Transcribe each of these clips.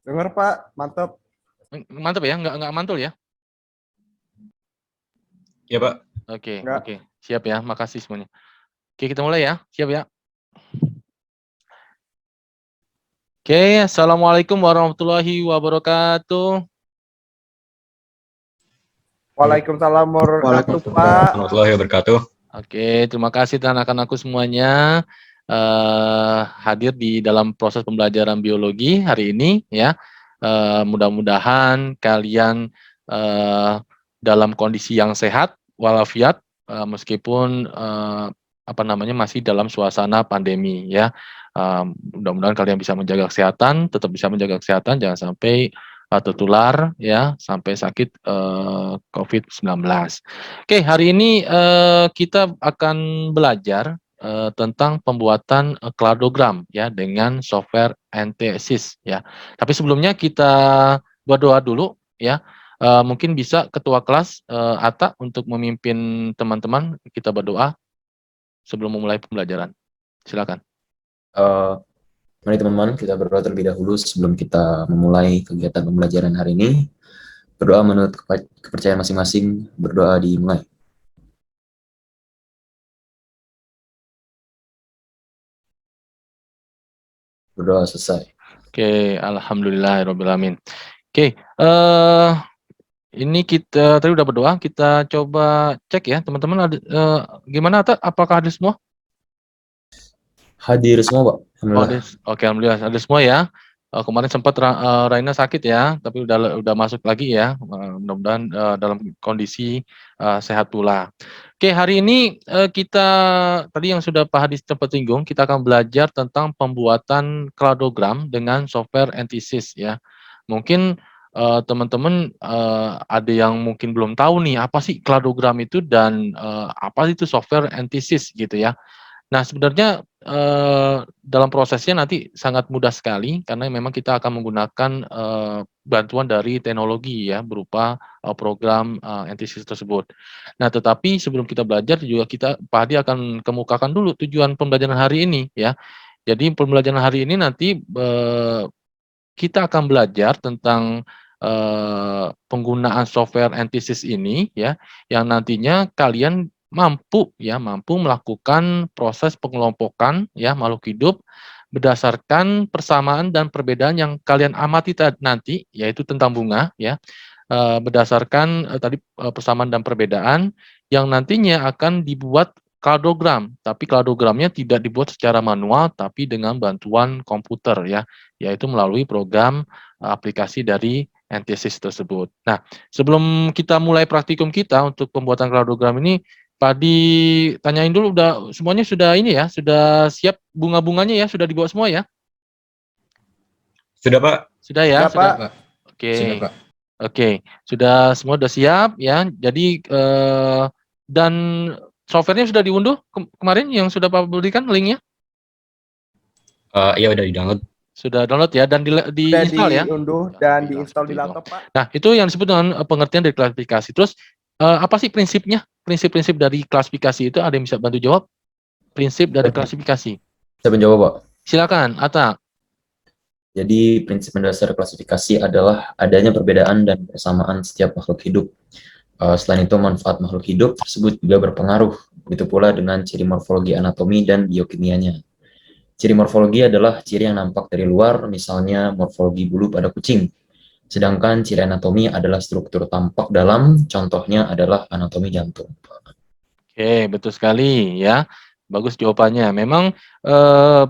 Dengar Pak, mantap. Mantap ya, nggak mantul ya? Ya Pak. Oke, siap ya, makasih semuanya. Oke, kita mulai ya, siap ya. Oke, Assalamualaikum warahmatullahi wabarakatuh. Waalaikumsalam warahmatullahi wabarakatuh, Pak. Warahmatullahi wabarakatuh. Oke, terima kasih anak-anakku semuanya hadir di dalam proses pembelajaran biologi hari ini ya. Mudah-mudahan kalian dalam kondisi yang sehat walafiat meskipun masih dalam suasana pandemi ya. Mudah-mudahan kalian bisa menjaga kesehatan, tetap bisa menjaga kesehatan, jangan sampai tertular ya sampai sakit COVID-19. Oke, hari ini kita akan belajar tentang pembuatan kladogram ya dengan software NTSys ya. Tapi sebelumnya kita berdoa dulu ya. Mungkin bisa ketua kelas Atta untuk memimpin teman-teman kita berdoa sebelum memulai pembelajaran. Silakan. Mari teman-teman kita berdoa terlebih dahulu sebelum kita memulai kegiatan pembelajaran hari ini. Berdoa menurut kepercayaan masing-masing, berdoa dimulai. Berdoa selesai. Oke, alhamdulillahirobbilalamin. Oke, ini kita tadi udah berdoa, kita coba cek ya teman-teman. Gimana Atta? Apakah ada semua? Hadir semua, Pak. Alhamdulillah. Oke, alhamdulillah ada semua ya. Kemarin sempat Raina sakit ya, tapi udah masuk lagi ya. Mudah-mudahan dalam kondisi sehat pula. Oke, hari ini kita tadi yang sudah Pak Hadis sempat singgung, kita akan belajar tentang pembuatan kladogram dengan software NTSys ya. Mungkin teman-teman ada yang mungkin belum tahu nih apa sih kladogram itu dan apa itu software NTSys gitu ya. Nah, sebenarnya dalam prosesnya nanti sangat mudah sekali karena memang kita akan menggunakan bantuan dari teknologi ya berupa program NTSys tersebut. Nah, tetapi sebelum kita belajar juga Pak Hadi akan kemukakan dulu tujuan pembelajaran hari ini ya. Jadi pembelajaran hari ini nanti kita akan belajar tentang penggunaan software NTSys ini ya, yang nantinya kalian mampu melakukan proses pengelompokan ya makhluk hidup berdasarkan persamaan dan perbedaan yang kalian amati nanti, yaitu tentang bunga ya, berdasarkan tadi persamaan dan perbedaan yang nantinya akan dibuat kladogram, tapi kladogramnya tidak dibuat secara manual tapi dengan bantuan komputer ya, yaitu melalui program aplikasi dari NTSys tersebut. Nah, sebelum kita mulai praktikum kita untuk pembuatan kladogram ini, Pak ditanyain dulu, semuanya sudah ini ya, sudah siap bunga-bunganya ya, sudah dibawa semua ya? Sudah Pak. Sudah ya? Sudah, Pak. Oke. Sudah, Pak. Oke, semua sudah siap ya. Jadi dan softwarenya sudah diunduh kemarin yang sudah Pak berikan linknya? Iya udah di-download. Sudah download ya dan diinstal ya. Diunduh dan diinstal di laptop, Pak. Nah, itu yang disebut dengan pengertian dari klasifikasi. Terus apa sih prinsipnya? Prinsip-prinsip dari klasifikasi itu ada yang bisa bantu jawab? Prinsip dari klasifikasi. Saya menjawab, Pak. Silakan, Atta. Jadi prinsip mendasar klasifikasi adalah adanya perbedaan dan persamaan setiap makhluk hidup. Selain itu, manfaat makhluk hidup tersebut juga berpengaruh. Begitu pula dengan ciri morfologi anatomi dan biokimianya. Ciri morfologi adalah ciri yang nampak dari luar, misalnya morfologi bulu pada kucing. Sedangkan ciri anatomi adalah struktur tampak dalam, contohnya adalah anatomi jantung. Oke, betul sekali ya. Bagus jawabannya. Memang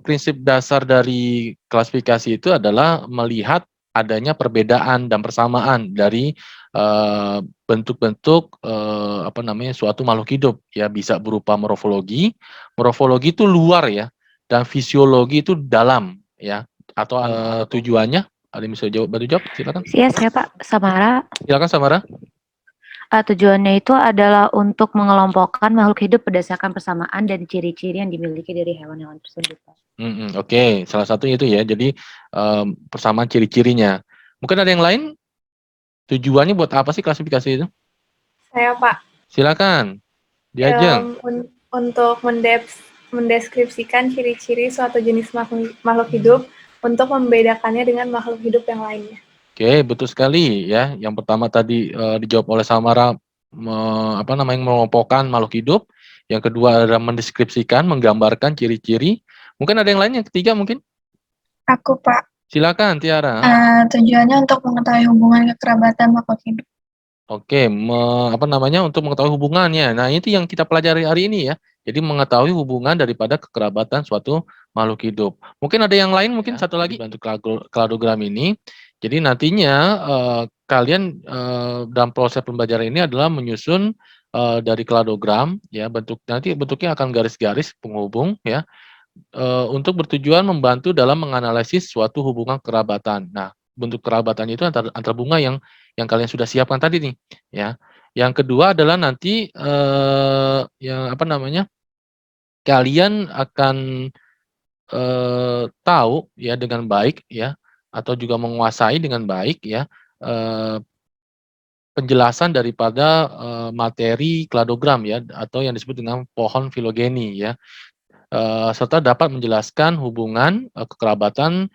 prinsip dasar dari klasifikasi itu adalah melihat adanya perbedaan dan persamaan dari bentuk-bentuk suatu makhluk hidup ya, bisa berupa morfologi. Morfologi itu luar ya, dan fisiologi itu dalam ya. Atau tujuannya ada yang bisa bantu jawab? Silakan. Iya, saya Pak Samara. Silakan Samara. Tujuannya itu adalah untuk mengelompokkan makhluk hidup berdasarkan persamaan dan ciri-ciri yang dimiliki dari hewan-hewan tersebut, Pak. Oke, salah satunya itu ya. Jadi persamaan ciri-cirinya. Mungkin ada yang lain? Tujuannya buat apa sih klasifikasi itu? Saya Pak. Silakan. Diajeng. Untuk mendeskripsikan ciri-ciri suatu jenis makhluk hidup untuk membedakannya dengan makhluk hidup yang lainnya. Oke, betul sekali ya. Yang pertama tadi dijawab oleh Samara, mengelompokkan makhluk hidup. Yang kedua adalah mendeskripsikan, menggambarkan ciri-ciri. Mungkin ada yang lain, yang ketiga mungkin? Aku, Pak. Silakan, Tiara. Tujuannya untuk mengetahui hubungan kekerabatan makhluk hidup. Oke, untuk mengetahui hubungannya. Nah, itu yang kita pelajari hari ini ya. Jadi mengetahui hubungan daripada kekerabatan suatu makhluk hidup. Mungkin ada yang lain, mungkin satu lagi bantu kladogram ini. Jadi nantinya kalian dalam proses pembelajaran ini adalah menyusun dari kladogram ya, nanti bentuknya akan garis-garis penghubung ya. Untuk bertujuan membantu dalam menganalisis suatu hubungan kerabatan. Nah, bentuk kerabatan itu antar bunga yang kalian sudah siapkan tadi nih, ya. Yang kedua adalah nanti kalian akan tahu ya dengan baik ya, atau juga menguasai dengan baik ya penjelasan daripada materi kladogram ya, atau yang disebut dengan pohon filogeni ya. Serta dapat menjelaskan hubungan kekerabatan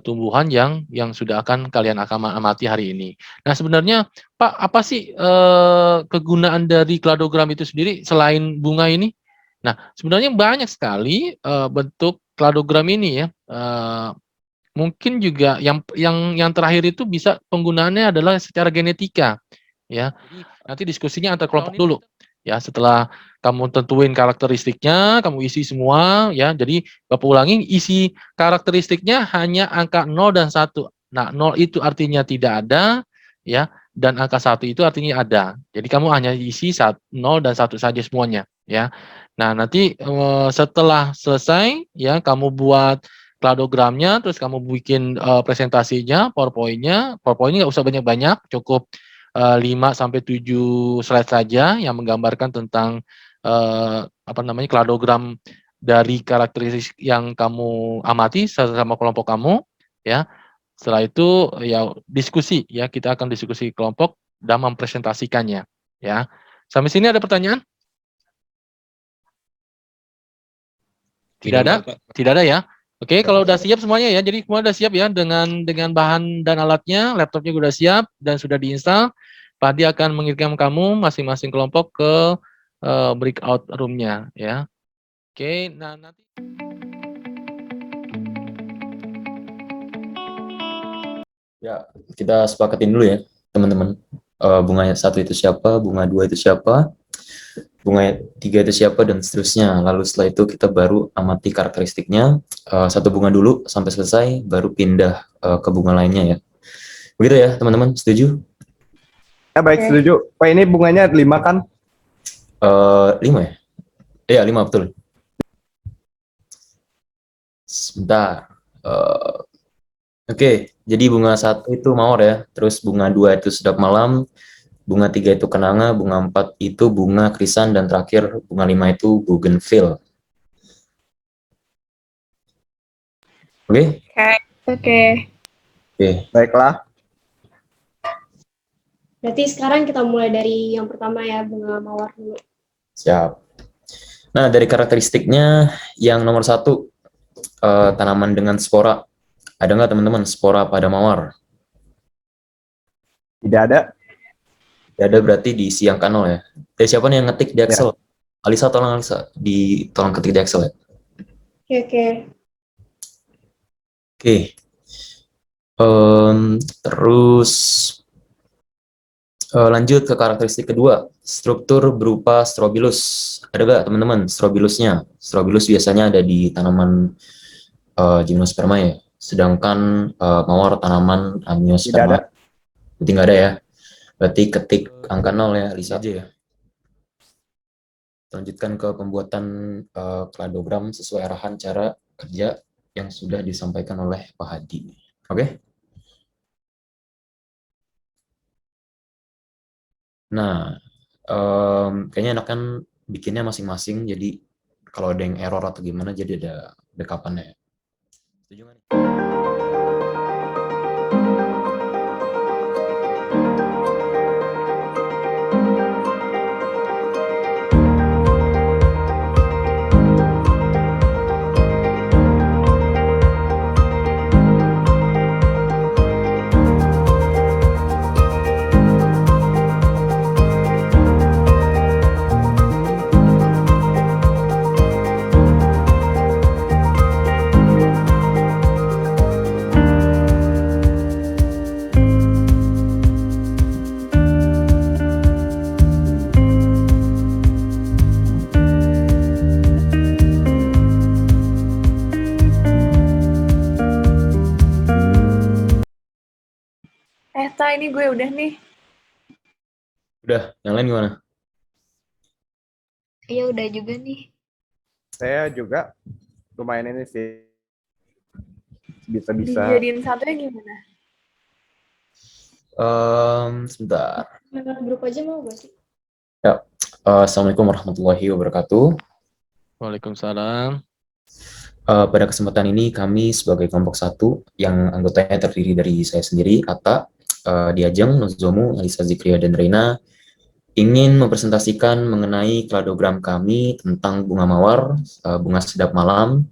tumbuhan yang sudah kalian akan amati hari ini. Nah, sebenarnya Pak, apa sih kegunaan dari kladogram itu sendiri selain bunga ini? Nah, sebenarnya banyak sekali bentuk kladogram ini ya. Mungkin juga yang terakhir itu bisa penggunaannya adalah secara genetika ya. Nanti diskusinya antar kelompok dulu. Ya, setelah kamu tentuin karakteristiknya, kamu isi semua ya. Jadi Bapak ulangi, isi karakteristiknya hanya angka 0 dan 1. Nah, 0 itu artinya tidak ada ya, dan angka 1 itu artinya ada. Jadi kamu hanya isi 0 dan 1 saja semuanya ya. Nah, nanti setelah selesai ya, kamu buat kladogramnya, terus kamu bikin presentasinya, PowerPoint-nya. PowerPoint-nya nggak usah banyak-banyak, cukup 5-7 slide saja yang menggambarkan tentang kladogram dari karakteristik yang kamu amati sama kelompok kamu ya. Setelah itu ya diskusi ya, kita akan diskusi kelompok dan mempresentasikannya ya. Sampai sini ada pertanyaan? Tidak ada? Tidak ada ya. Oke, kalau udah siap semuanya ya, jadi semua udah siap ya dengan bahan dan alatnya, laptopnya udah siap dan sudah diinstal. Pak Hadi akan mengirimkan kamu masing-masing kelompok ke breakout room-nya ya. Oke, nah nanti Ya, kita sepakatin dulu ya, teman-teman. Bunga 1 itu siapa, bunga 2 itu siapa, bunga 3 itu siapa, dan seterusnya. Lalu setelah itu kita baru amati karakteristiknya, satu bunga dulu sampai selesai, baru pindah ke bunga lainnya ya. Begitu ya, teman-teman, setuju? Ya baik, setuju. Pak, ini bunganya 5 kan? 5 ya? Iya, 5 betul. Sebentar. Oke, jadi bunga 1 itu mawar ya, terus bunga 2 itu sedap malam, bunga 3 itu kenanga, bunga 4 itu bunga krisan, dan terakhir bunga 5 itu bougainville. Oke? Oke. Baiklah. Berarti sekarang kita mulai dari yang pertama ya, bunga mawar dulu. Siap. Nah, dari karakteristiknya yang nomor 1, tanaman dengan spora. Ada nggak teman-teman spora pada mawar? Tidak ada. Tidak ada, berarti diisi angka 0 ya. Siapa nih yang ngetik di Excel? Ya. Alisa, tolong Alisa, tolong ketik di Excel ya. Oke. Terus lanjut ke karakteristik kedua, struktur berupa strobilus. Ada nggak teman-teman strobilusnya? Strobilus biasanya ada di tanaman gimnosperma ya, sedangkan mawar tanaman amniosperma. Berarti nggak ada ya. Berarti ketik angka 0 ya, Lisa aja ya. Lanjutkan ke pembuatan kladogram sesuai arahan cara kerja yang sudah disampaikan oleh Pak Hadi. Oke? Nah, kayaknya enakan bikinnya masing-masing, jadi kalau ada yang error atau gimana, jadi ada backup-annya. Setuju nggak nih? Ta, ini gue udah nih. Udah, yang lain gimana? Iya udah juga nih. Saya juga lumayan ini sih. Bisa-bisa. Dijadiin satunya gimana? Sebentar. Lewat grup aja mau gak sih? Assalamualaikum warahmatullahi wabarakatuh. Waalaikumsalam. Pada kesempatan ini kami sebagai kelompok 1 yang anggotanya terdiri dari saya sendiri, Atta, Diajeng, Nozomu, Alisa Zikria, dan Reina, ingin mempresentasikan mengenai kladogram kami tentang bunga mawar, bunga sedap malam,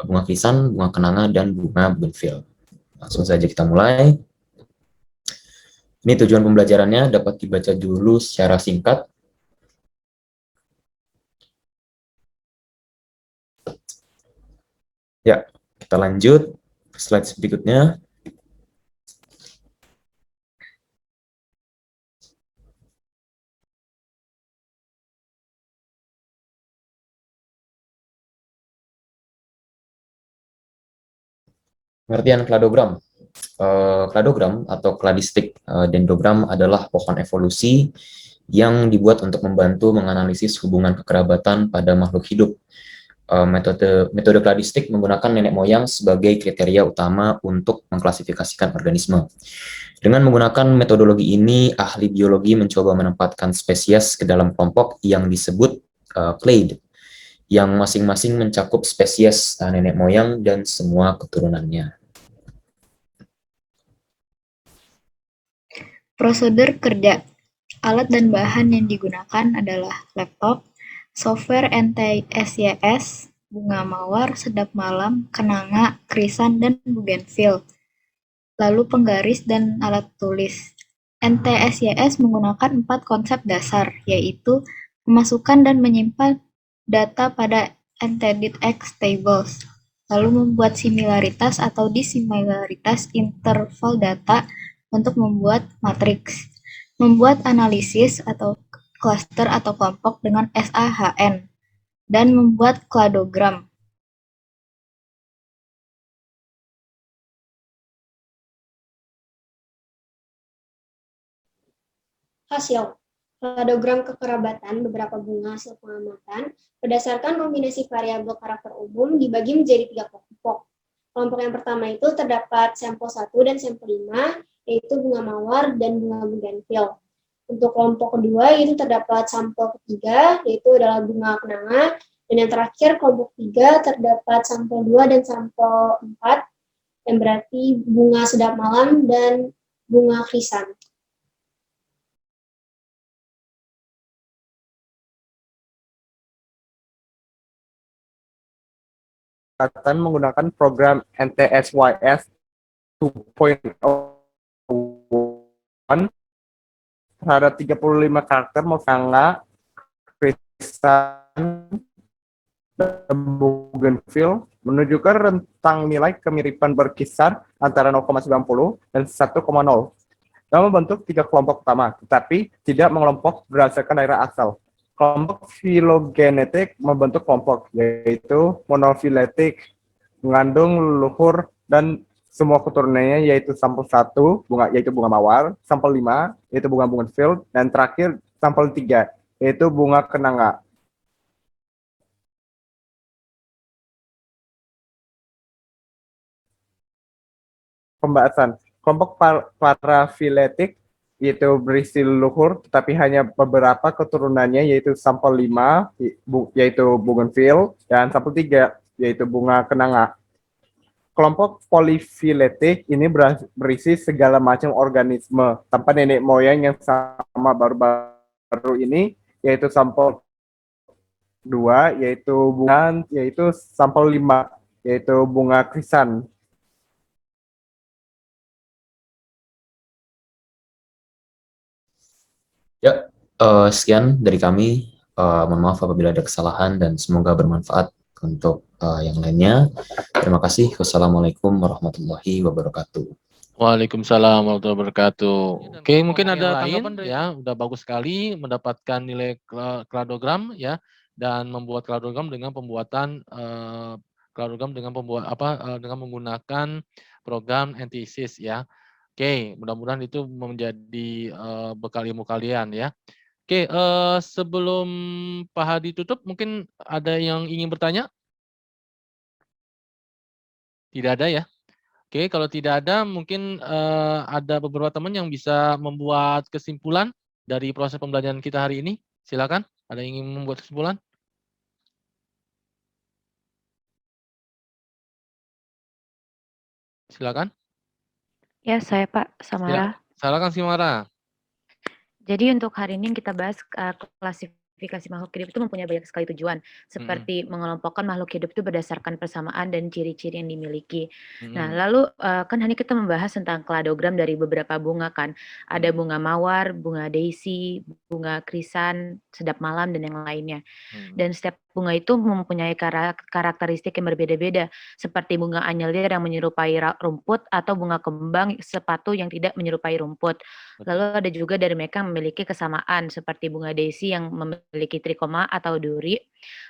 bunga krisan, bunga kenanga, dan bunga bougainville. Langsung saja kita mulai. Ini tujuan pembelajarannya dapat dibaca dulu secara singkat. Ya, kita lanjut ke slide berikutnya. Pengertian kladogram. Kladogram atau kladistik dendrogram adalah pohon evolusi yang dibuat untuk membantu menganalisis hubungan kekerabatan pada makhluk hidup. Metode kladistik menggunakan nenek moyang sebagai kriteria utama untuk mengklasifikasikan organisme. Dengan menggunakan metodologi ini, ahli biologi mencoba menempatkan spesies ke dalam kelompok yang disebut clade, yang masing-masing mencakup spesies nenek moyang dan semua keturunannya. Prosedur kerja. Alat dan bahan yang digunakan adalah laptop, software NTSYS, bunga mawar, sedap malam, kenanga, krisan, dan bougainville. Lalu penggaris dan alat tulis. NTSYS menggunakan 4 konsep dasar, yaitu memasukkan dan menyimpan data pada NTDX tables, lalu membuat similaritas atau disimilaritas interval data untuk membuat matriks, membuat analisis atau klaster atau kelompok dengan SAHN, dan membuat kladogram. Hasil. Kladogram kekerabatan beberapa bunga hasil pengamatan berdasarkan kombinasi variabel karakter umum dibagi menjadi 3 kelompok. Kelompok yang pertama itu terdapat sampel 1 dan sampel 5, yaitu bunga mawar dan bunga bougainville. Untuk kelompok kedua itu terdapat sampel ketiga, yaitu adalah bunga kenanga, dan yang terakhir kelompok 3 terdapat sampel 2 dan sampel 4, yang berarti bunga sedap malam dan bunga krisan. Akan menggunakan program NTSYS 2.01 terhadap 35 karakter Mokanga, Krisan, dan Bougainville menunjukkan rentang nilai kemiripan berkisar antara 0,90 dan 1,0 dalam membentuk 3 kelompok utama, tetapi tidak mengelompok berdasarkan daerah asal. Kelompok filogenetik membentuk kelompok, yaitu monofiletik, mengandung leluhur dan semua keturunannya, yaitu sampel 1, yaitu bunga mawar, sampel 5, yaitu bunga bougainville, dan terakhir sampel 3, yaitu bunga kenanga. Pembahasan. Kelompok parafiletik yaitu berisi leluhur, tetapi hanya beberapa keturunannya, yaitu sampel 5, yaitu bougainville, dan sampel 3, yaitu bunga kenanga. Kelompok polifiletik ini berisi segala macam organisme tanpa nenek moyang yang sama baru-baru ini, yaitu sampel 2, yaitu bunga, yaitu sampel 5, yaitu bunga krisan. Ya, sekian dari kami. Mohon maaf apabila ada kesalahan dan semoga bermanfaat untuk yang lainnya. Terima kasih. Wassalamualaikum warahmatullahi wabarakatuh. Waalaikumsalam warahmatullahi wabarakatuh. Oke, mungkin ada tanggapan ya, udah bagus sekali mendapatkan nilai kladogram ya, dan membuat kladogram dengan pembuatan kladogram dengan dengan menggunakan program NTSYS ya. Oke, mudah-mudahan itu menjadi bekal ilmu kalian ya. Oke, sebelum Pak Hadi tutup, mungkin ada yang ingin bertanya? Tidak ada ya? Oke, kalau tidak ada, mungkin ada beberapa teman yang bisa membuat kesimpulan dari proses pembelajaran kita hari ini. Silakan, ada yang ingin membuat kesimpulan? Silakan. Ya, saya Pak Samara. Silakan Simara. Jadi untuk hari ini yang kita bahas klasifikasi makhluk hidup itu mempunyai banyak sekali tujuan, seperti mengelompokkan makhluk hidup itu berdasarkan persamaan dan ciri-ciri yang dimiliki. Nah, lalu kan hari ini kita membahas tentang kladogram dari beberapa bunga kan. Ada bunga mawar, bunga daisy, bunga krisan, sedap malam dan yang lainnya. Dan setiap bunga itu mempunyai karakteristik yang berbeda-beda, seperti bunga anyelir yang menyerupai rumput atau bunga kembang sepatu yang tidak menyerupai rumput. Lalu ada juga dari mereka yang memiliki kesamaan, seperti bunga daisy yang memiliki trikoma atau duri.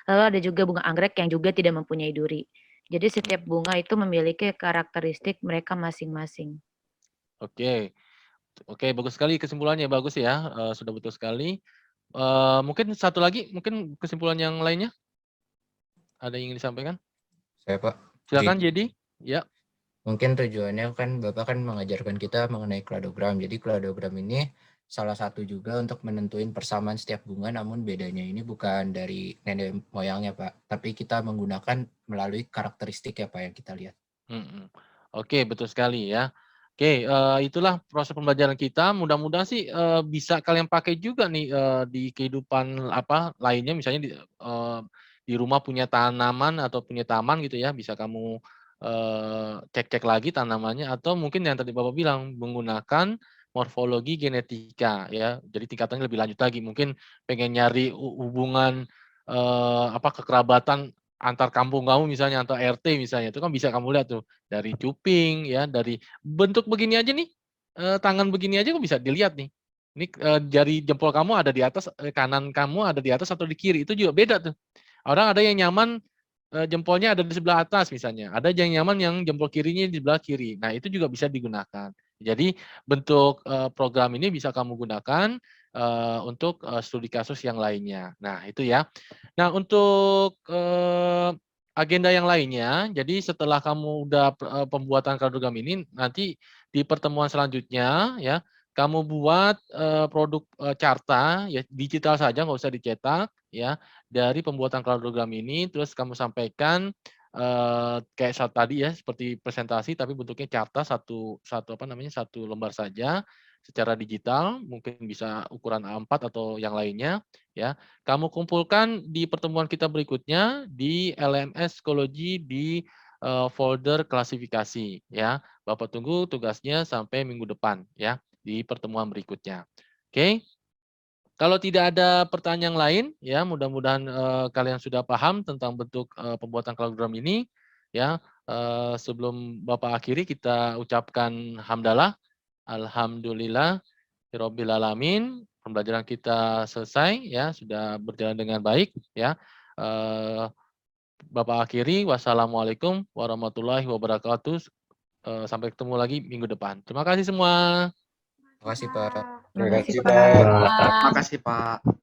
Lalu ada juga bunga anggrek yang juga tidak mempunyai duri. Jadi setiap bunga itu memiliki karakteristik mereka masing-masing. Oke, bagus sekali kesimpulannya, bagus ya, sudah betul sekali. Mungkin satu lagi, mungkin kesimpulan yang lainnya? Ada yang ingin disampaikan? Saya Pak. Silakan Jadi. Ya. Mungkin tujuannya kan Bapak kan mengajarkan kita mengenai kladogram. Jadi kladogram ini salah satu juga untuk menentuin persamaan setiap bunga, namun bedanya ini bukan dari nenek moyangnya Pak, tapi kita menggunakan melalui karakteristik ya Pak yang kita lihat. Oke, betul sekali ya. Oke, itulah proses pembelajaran kita. Mudah-mudahan sih bisa kalian pakai juga nih di kehidupan lainnya, misalnya di rumah punya tanaman atau punya taman gitu ya, bisa kamu cek-cek lagi tanamannya, atau mungkin yang tadi Bapak bilang menggunakan morfologi genetika ya. Jadi tingkatannya lebih lanjut lagi. Mungkin pengen nyari hubungan kekerabatan antar kampung kamu misalnya, atau RT misalnya, itu kan bisa kamu lihat tuh dari cuping ya, dari bentuk begini aja nih, tangan begini aja kok bisa dilihat nih. Ini jari jempol kamu ada di atas, kanan kamu ada di atas atau di kiri, itu juga beda tuh. Orang ada yang nyaman jempolnya ada di sebelah atas misalnya, ada yang nyaman yang jempol kirinya di sebelah kiri. Nah, itu juga bisa digunakan. Jadi bentuk program ini bisa kamu gunakan untuk studi kasus yang lainnya. Nah, itu ya. Nah, untuk agenda yang lainnya, jadi setelah kamu udah pembuatan kladogram ini, nanti di pertemuan selanjutnya ya, kamu buat produk carta ya, digital saja, nggak usah dicetak ya, dari pembuatan kladogram ini, terus kamu sampaikan kayak saat tadi ya, seperti presentasi tapi bentuknya carta satu lembar saja secara digital, mungkin bisa ukuran A4 atau yang lainnya ya. Kamu kumpulkan di pertemuan kita berikutnya di LMS Psikologi di folder klasifikasi ya. Bapak tunggu tugasnya sampai minggu depan ya di pertemuan berikutnya. Oke. Kalau tidak ada pertanyaan lain ya, mudah-mudahan kalian sudah paham tentang bentuk pembuatan kladogram ini ya. Sebelum Bapak akhiri, kita ucapkan hamdalah, alhamdulillah Rabbil alamin. Pembelajaran kita selesai ya, sudah berjalan dengan baik ya. Bapak akhiri, wassalamualaikum warahmatullahi wabarakatuh. Sampai ketemu lagi minggu depan. Terima kasih semua. Terima kasih Pak. Terima kasih kasih, Pak. Pak. Makasih Pak.